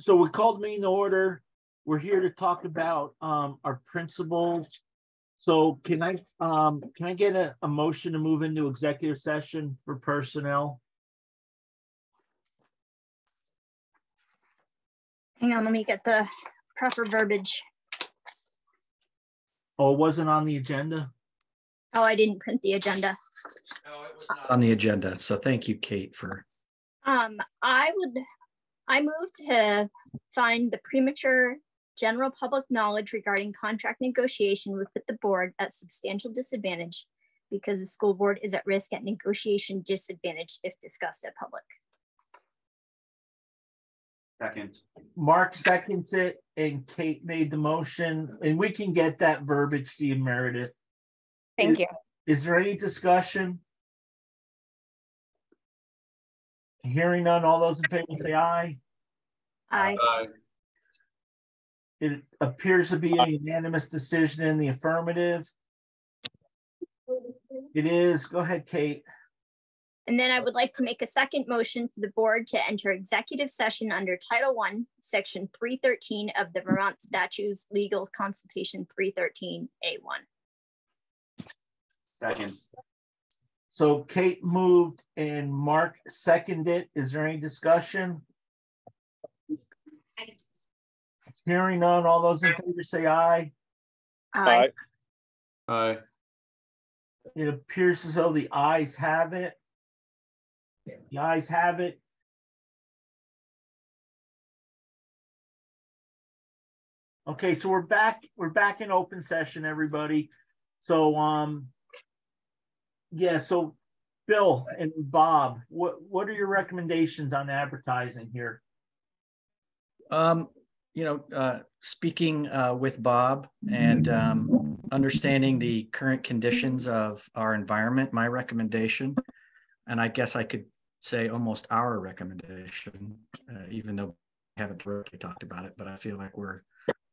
So we called meeting to order. We're here to talk about our principals. So can I get a motion to move into executive session for personnel? Hang on, let me get the proper verbiage. Oh, it wasn't on the agenda? Oh, I didn't print the agenda. No, it was not on the agenda. So thank you, Kate, for. I move to find the premature general public knowledge regarding contract negotiation would put the board at substantial disadvantage because the school board is at risk at negotiation disadvantage if discussed at public. Second. Mark seconds it and Kate made the motion, and we can get that verbiage to you, Meredith. Thank you. Is there any discussion? Hearing none, all those in favor say aye. Aye. Aye. It appears to be a unanimous decision in the affirmative. It is. Go ahead, Kate. And then I would like to make a second motion for the board to enter executive session under Title I, Section 313 of the Vermont Statutes Legal Consultation 313A1. Second. So Kate moved and Mark seconded. Is there any discussion? Hearing none, all those in favor say aye. Aye. Aye. It appears as though the ayes have it. The ayes have it. Okay, so we're back in open session, everybody. So yeah, so Bill and Bob, what are your recommendations on advertising here? Speaking with Bob and understanding the current conditions of our environment, my recommendation, and I guess I could say almost our recommendation, even though we haven't directly talked about it, but I feel like we're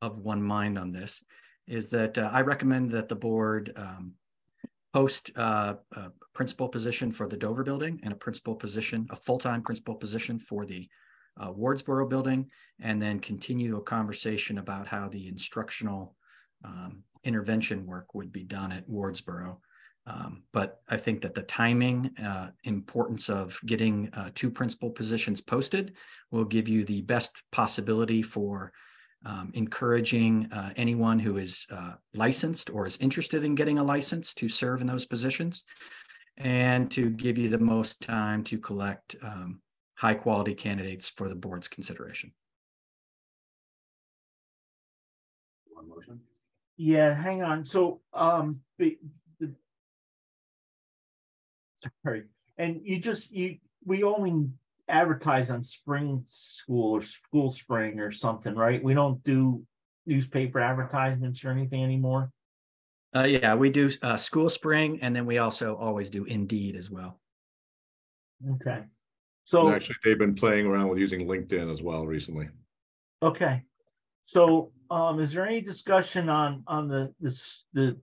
of one mind on this, is that I recommend that the board post a principal position for the Dover building and a full-time principal position for the Wardsboro building, and then continue a conversation about how the instructional intervention work would be done at Wardsboro. But I think that the timing, importance of getting 2 principal positions posted will give you the best possibility for encouraging anyone who is licensed or is interested in getting a license to serve in those positions, and to give you the most time to collect high quality candidates for the board's consideration. One motion. Yeah, hang on. So sorry, and we only advertise on Spring School or School Spring or something, right? We don't do newspaper advertisements or anything anymore. Yeah, we do School Spring, and then we also always do Indeed as well. Okay. So and actually, they've been playing around with using LinkedIn as well recently. Okay. So is there any discussion on the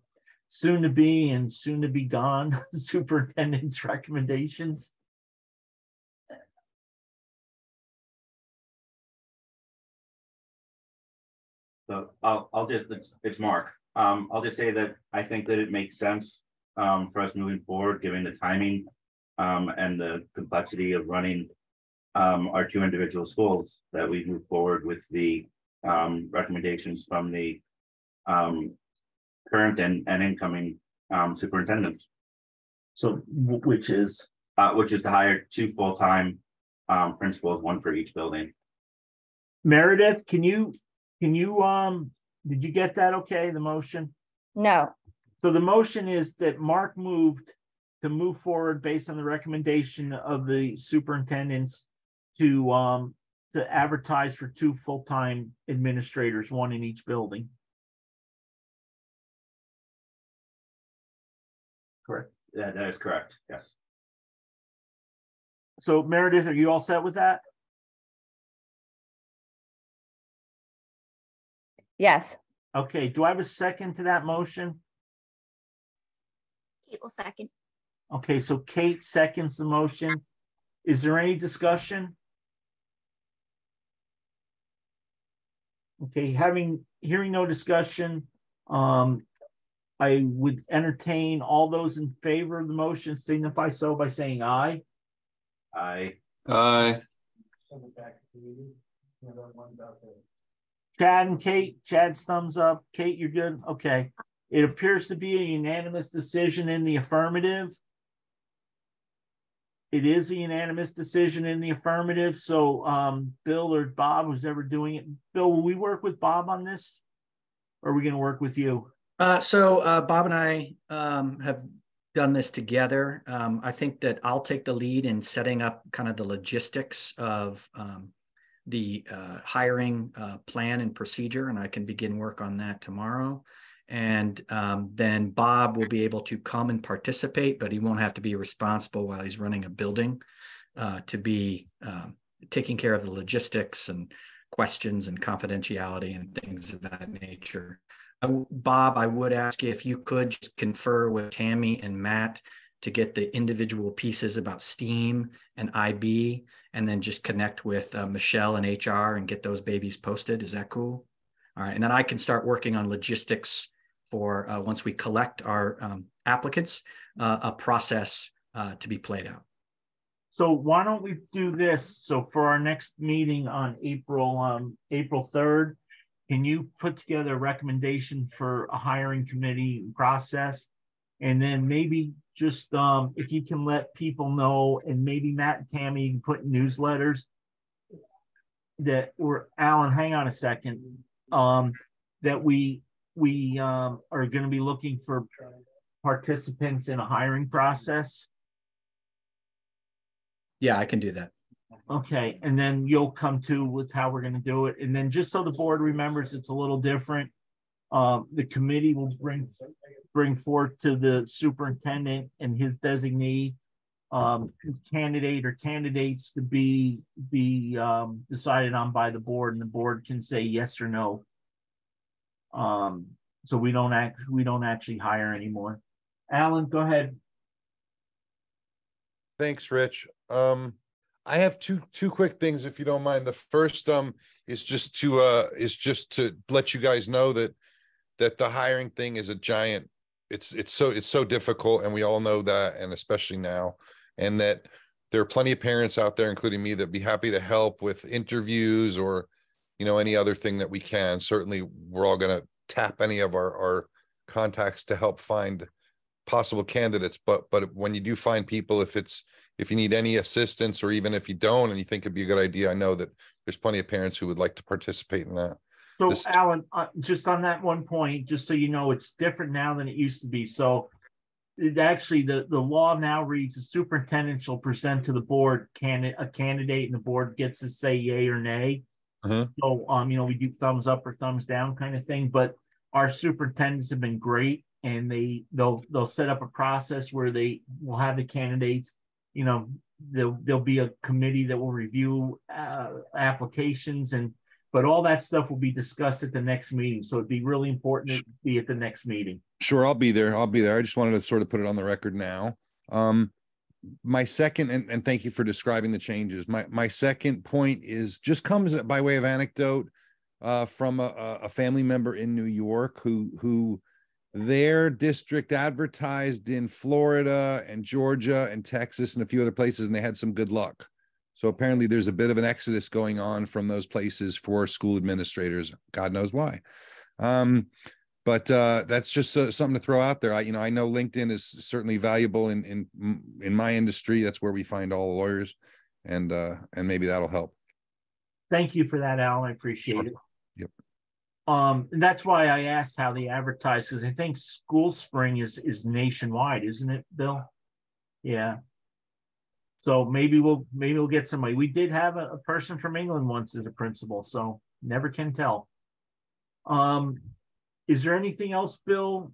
soon to be and soon to be gone superintendent's recommendations? So I'll just, it's Mark. I'll just say that I think that it makes sense for us moving forward, given the timing and the complexity of running our 2 individual schools, that we move forward with the recommendations from the current and incoming superintendents. So which is to hire 2 full-time principals, 1 for each building. Meredith, can you did you get that okay, the motion? No. So the motion is that Mark moved to move forward based on the recommendation of the superintendents to advertise for 2 full-time administrators, 1 in each building. Correct. That is correct. Yes. So Meredith, are you all set with that? Yes. Okay, do I have a second to that motion? Kate will second. Okay, so Kate seconds the motion. Is there any discussion? Okay, hearing no discussion, I would entertain all those in favor of the motion signify so by saying aye. Aye. Aye. Chad and Kate, Chad's thumbs up. Kate, you're good? Okay. It appears to be a unanimous decision in the affirmative. It is a unanimous decision in the affirmative. So Bill or Bob, who's ever doing it. Bill, will we work with Bob on this? Or are we going to work with you? So Bob and I have done this together. I think that I'll take the lead in setting up kind of the logistics of the hiring plan and procedure, and I can begin work on that tomorrow. And then Bob will be able to come and participate, but he won't have to be responsible while he's running a building to be taking care of the logistics and questions and confidentiality and things of that nature. Bob, I would ask you if you could just confer with Tammy and Matt to get the individual pieces about STEAM and IB, and then just connect with Michelle and HR and get those babies posted. Is that cool? All right. And then I can start working on logistics for once we collect our applicants, a process to be played out. So why don't we do this? So for our next meeting on April 3rd, can you put together a recommendation for a hiring committee process? And then maybe just if you can let people know, and maybe Matt and Tammy can put in newsletters that we're, Alan, hang on a second, that we are going to be looking for participants in a hiring process. Yeah, I can do that. Okay, and then you'll come to with how we're going to do it. And then just so the board remembers, it's a little different. The committee will bring forth to the superintendent and his designee candidate or candidates to be decided on by the board, and the board can say yes or no. So we don't actually hire anymore. Alan, go ahead. Thanks, Rich. I have two quick things, if you don't mind. The first is just to let you guys know that the hiring thing is a giant. It's so difficult, and we all know that, and especially now, and that there are plenty of parents out there, including me, that'd be happy to help with interviews or, you know, any other thing that we can. Certainly, we're all going to tap any of our contacts to help find possible candidates. But when you do find people, if you need any assistance, or even if you don't and you think it'd be a good idea, I know that there's plenty of parents who would like to participate in that. So Alan, just on that one point, just so you know, it's different now than it used to be. So it actually, the law now reads the superintendent shall present to the board a candidate, and the board gets to say yay or nay. So you know, we do thumbs up or thumbs down kind of thing, but our superintendents have been great, and they'll set up a process where they will have the candidates, you know, there'll be a committee that will review applications, but all that stuff will be discussed at the next meeting. So it'd be really important to be at the next meeting. Sure, I'll be there. I just wanted to sort of put it on the record now. My second, and thank you for describing the changes. My second point comes by way of anecdote from a family member in New York who their district advertised in Florida and Georgia and Texas and a few other places, and they had some good luck. So apparently there's a bit of an exodus going on from those places for school administrators. God knows why. But that's just something to throw out there. I know LinkedIn is certainly valuable in my industry. That's where we find all the lawyers, and maybe that'll help. Thank you for that, Alan. I appreciate it. Yep. And that's why I asked how they advertise, because I think School Spring is nationwide, isn't it, Bill? Yeah. So maybe we'll get somebody. We did have a person from England once as a principal, so never can tell. Is there anything else, Bill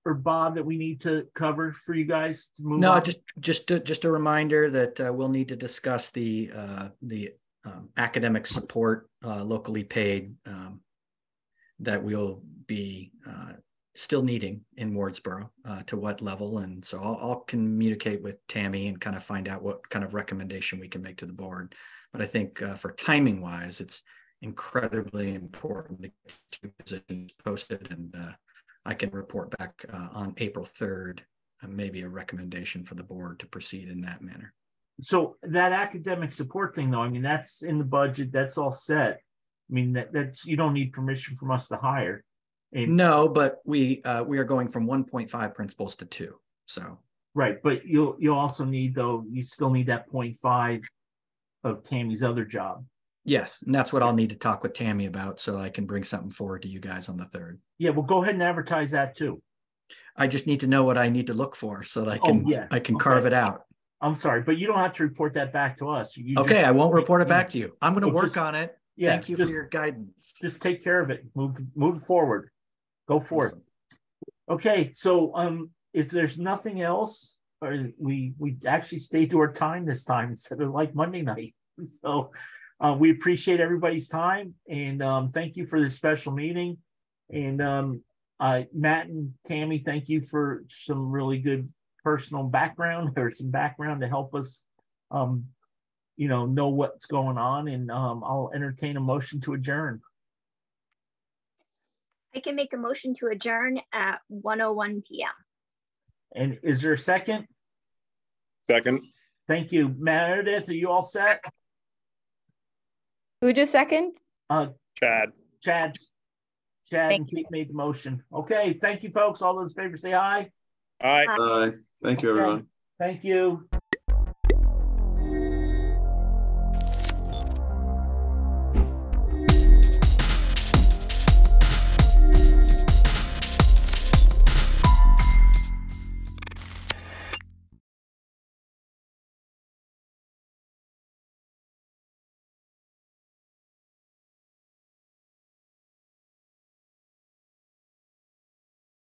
or Bob, that we need to cover for you guys to move on? just a reminder that we'll need to discuss the academic support locally paid that we'll be still needing in Wardsboro, to what level. And so I'll communicate with Tammy and kind of find out what kind of recommendation we can make to the board. But I think for timing wise, incredibly important to get 2 positions posted, and I can report back on April 3rd, maybe a recommendation for the board to proceed in that manner. So that academic support thing, though, I mean, that's in the budget, that's all set. I mean, that's, you don't need permission from us to hire. And, no, but we are going from 1.5 principals to 2. So right, but you'll also need, though, you still need that 0.5 of Tammy's other job. yes, and that's what I'll need to talk with Tammy about, so I can bring something forward to you guys on the 3rd. Yeah, well, go ahead and advertise that too. I just need to know what I need to look for so that I can carve it out. I'm sorry, but you don't have to report that back to us. Okay, I won't report it back to you. I'm going to work on it. Yeah, thank you for your guidance. Just take care of it. Move forward. Go for it. Okay, so if there's nothing else, or we actually stayed to our time this time instead of like Monday night. So we appreciate everybody's time, and thank you for this special meeting. And Matt and Tammy, thank you for some really good personal background, or some background to help us know what's going on. And I'll entertain a motion to adjourn. I can make a motion to adjourn at 1:01 p.m. And is there a second? Second. Thank you. Meredith, are you all set? Who just second? Chad. Chad and Kate made the motion. Okay, thank you, folks. All those in favor say aye. Aye. Thank you, everyone. Thank you.